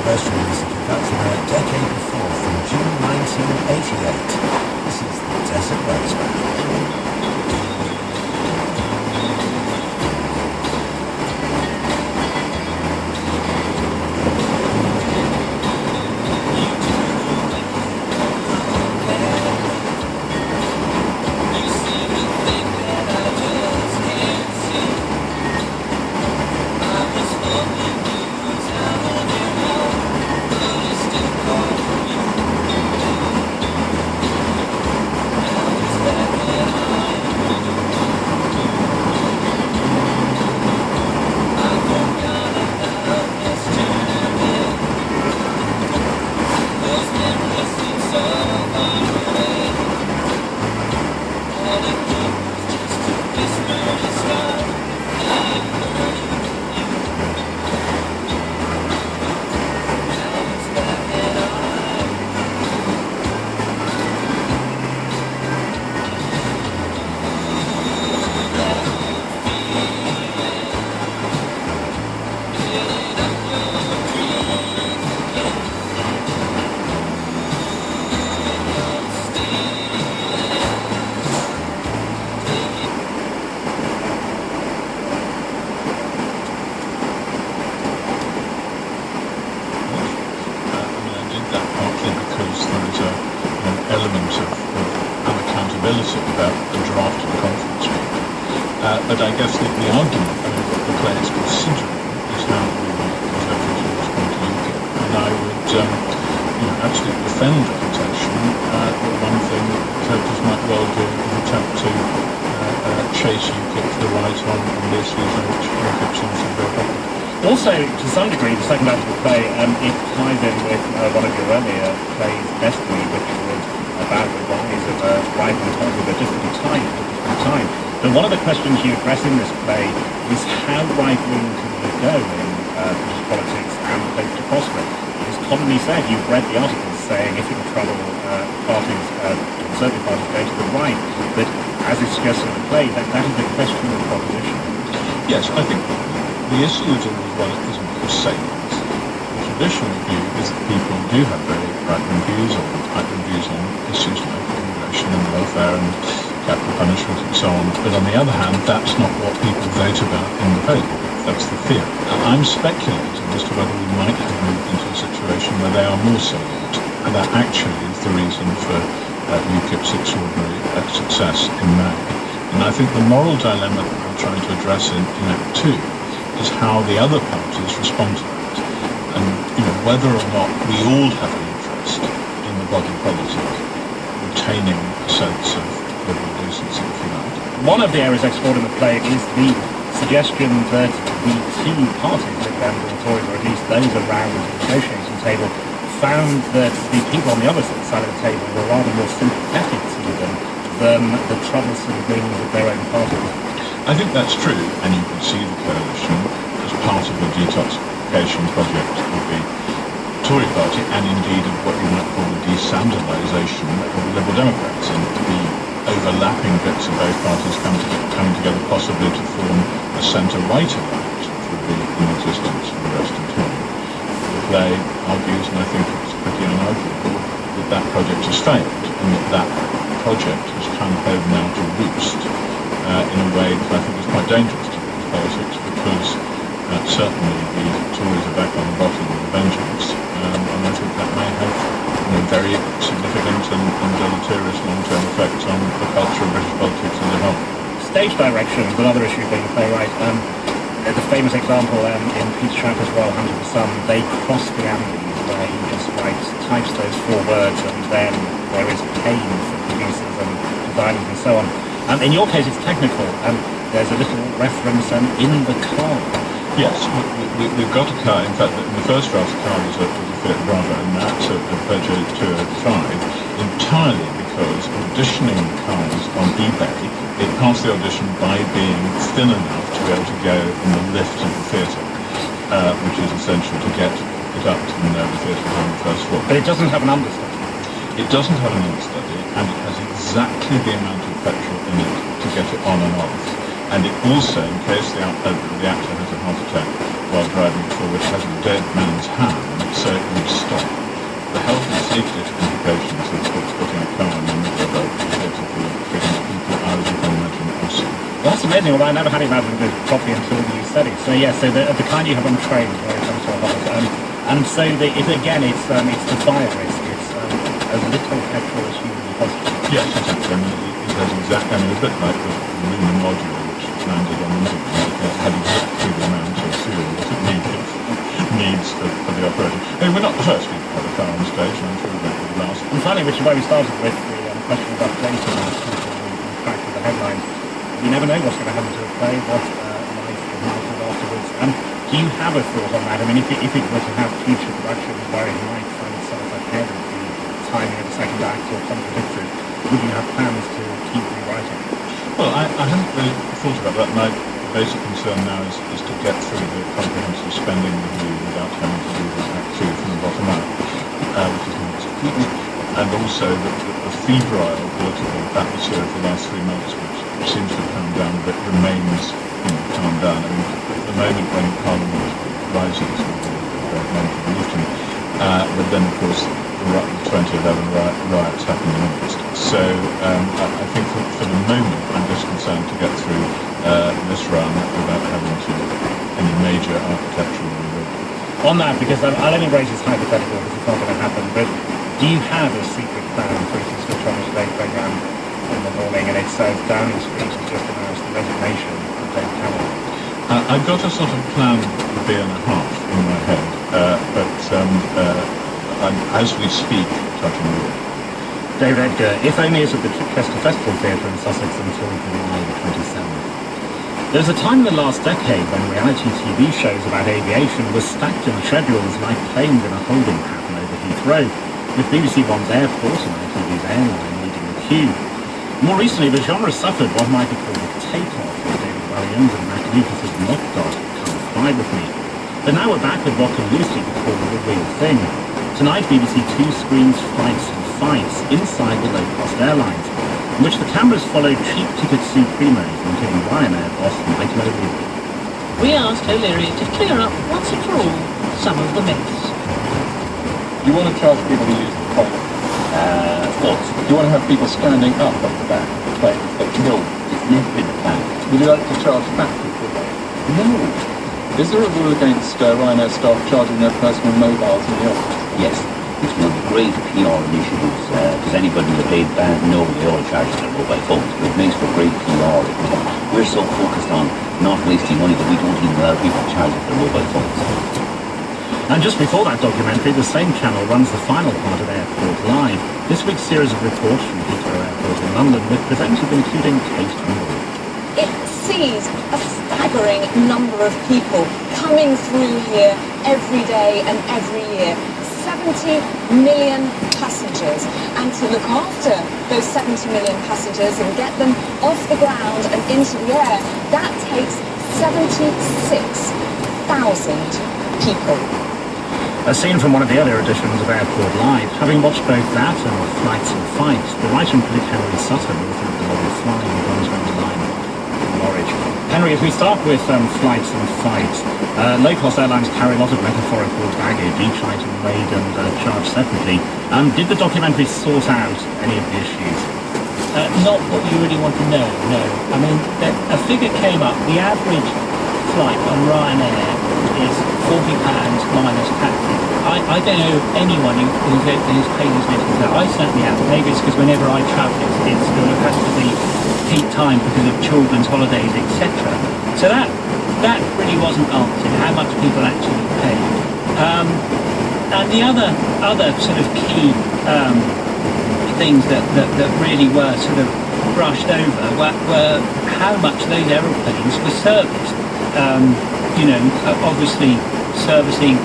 release that took out from a decade before, from June 1988. This is the Desert Rose Band. But I guess the argument that the play is considering is how we interpret it from to UKIP. And I would actually defend reputation. That one thing that interpreters might well do is attempt to chase UKIP to the right on the issues on which UKIP seems to be very popular. Also, to some degree, the second act of the play, it ties in with one of your earlier plays, Destiny, which was about the rise of a rival party, but just at a time. But one of the questions you address in this play is how right-wing can you go in British politics and hope to prosper? It is commonly said, you've read the articles saying if you're in trouble, conservative parties go to the right. But as is suggested in the play, that is a questionable proposition. Yes, I think the issue is always one that isn't crusades. The traditional view is that people do have very right-wing views or right-wing views on issues like immigration and welfare and capital punishment and so on. But on the other hand, that's not what people vote about in the vote. That's the fear. I'm speculating as to whether we might have moved into a situation where they are more solid. And that actually is the reason for UKIP's extraordinary success in May. And I think the moral dilemma that I'm trying to address in Act 2 is how the other parties respond to that. And whether or not we all have an interest in the body politic, retaining a sense of liberal decency, if you like. One of the areas explored in the play is the suggestion that the two parties, the Labour and the Tories, or at least those around the negotiating table, found that the people on the other side of the table were rather more sympathetic to them than the troublesome wings of their own parties. I think that's true, and you can see the coalition as part of the detoxification project of the Tory party, and indeed of what you might call the desandalisation of the Liberal Democrats, and the overlapping bits of both parties coming together possibly to form a centre-right alliance, which would be in existence for the rest of time. The play argues, and I think it's pretty unarguable, that that project has failed, and that project has come home now to roost in a way that I think is quite dangerous to British politics, because certainly the Tories are back on the bottom with a vengeance, and I think that may have very significant and deleterious long-term effects on the culture of British politics as a whole. Stage direction is another issue being playwright. The famous example in Peter Shaffer's Royal Hunt of the Sun, they cross the Andes, where he just types those 4 words, and then there is pain for producers and designers and so on. In your case, it's technical. There's a little reference in the car. Yes, we've got a car. In fact, in the first draft, the car was a Fiat Bravo, and that's a Peugeot 205, entirely because auditioning cars on eBay, it passed the audition by being thin enough to be able to go in the lift of the theatre, which is essential to get it up to the theatre on the first floor. But it doesn't have an understudy. It doesn't have an understudy, and it has exactly the amount of petrol in it to get it on and off. And it also, in case the actor has a heart attack while driving forward, has a dead man's hand so it would stop. The health and safety implications of putting a car in the middle of a basically freaking people, as you can imagine, awesome. Well, that's amazing. Well, I never had imagined it properly until you said it. So yeah, so the kind you have on trains when it comes to a heart. And so it's the fire risk. It's as little petrol as humanly possible. Yes, exactly. I mean, it has exactly, I mean, a bit like the lunar module which landed on the moon. It had exactly the amount of fuel that it needs for the operation. I mean, we're not the first people to have a car on stage, and I'm sure we won't be the last. And finally, which is why we started with the question about data and crack of the headlines. You never know what's going to happen to a play, what life will happen afterwards. Do you have a thought on that? I mean, if it were to have future productions where it might find itself ahead of the timing of the second act or contradictory, would you have plans to keep rewriting? Well, I haven't really thought about that. My basic concern now is to get through the comprehensive spending review without having to do the act two from the bottom up, which is not easy. And also the febrile political atmosphere of the last 3 months, which seems to have calmed down, but remains calmed down. I mean, at the moment when Parliament rises with the revolution, but then of course the 2011 riots happened in August. So I think for the moment I'm just concerned to get through this run without having to any major architectural rebuild. On that, because I'll only raise this hypothetical because it's not going to happen, but do you have a secret plan for it to switch on the Today programme in the morning and it says Downing Street has just announced the resignation of David Cameron? I've got a sort of plan a year and a half in my head, but as we speak, touching wood. David Edgar, if only is at the Chichester Festival Theatre in Sussex until July the 27th. There was a time in the last decade when reality TV shows about aviation were stacked in schedules like planes in a holding pattern over Heathrow, with BBC One's airport and ITV's airline leading the queue. More recently, the genre suffered what might be called a takeoff, with David Williams and Matt Lucas's Not Got Come Fly With Me. But now we're back with what can loosely be called the real thing. Tonight, BBC 2 screens Flights and Fights inside the low-cost airlines, in which the cameras followed cheap ticket supremos, including Ryanair boss Michael O'Leary. We asked O'Leary to clear up once and for all some of the myths. You want to charge people to use the toilet? Of course. You want to have people standing up at the back of the plane? No, it's never been a plan. Would you like to charge fat people? No. Is there a rule against Ryanair staff charging their personal mobiles in the office? Yes, it's one of the great PR initiatives. Does anybody that paid bad? No, they all charge their mobile phones, but it makes for great PR. We're so focused on not wasting money that we don't even allow people to charge their mobile phones. And just before that documentary, the same channel runs the final part of Airport Live. This week's series of reports from Heathrow Airport in London with presenters including Kate Humble. It sees a staggering number of people coming through here every day and every year. 70 million passengers. And to look after those 70 million passengers and get them off the ground and into the air, that takes 76,000 people. A scene from one of the earlier editions of Airport Live. Having watched both that and Flights and Fights, the writer and critic Henry Sutton author of the novel Flying runs around the line in Norwich. Henry, if we start with Flights and Fights, low-cost airlines carry a lot of metaphorical baggage, each item weighed and charged separately. Did the documentary sort out any of the issues? Not what you really want to know, no. I mean, a figure came up. The average flight on Ryanair is £40 minus taxes. I don't know anyone who's paid his medical bill. I certainly have. Maybe it's because whenever I travel, it has to be peak time because of children's holidays, etc. So that really wasn't answered, how much people actually paid. And the other sort of key things that really were sort of brushed over were how much those aeroplanes were serviced. Obviously servicing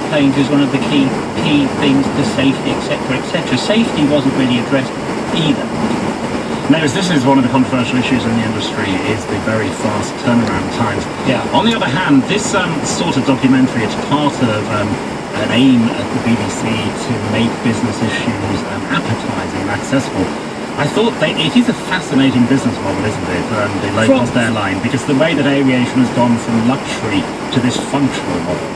planes is one of the key things to safety, etc. Safety wasn't really addressed either. Now, this is one of the controversial issues in the industry, is the very fast turnaround times. Yeah. On the other hand, this sort of documentary, it's part of an aim at the BBC to make business issues appetising and accessible. I thought it is a fascinating business model, isn't it, the low-cost airline, because the way that aviation has gone from luxury to this functional model.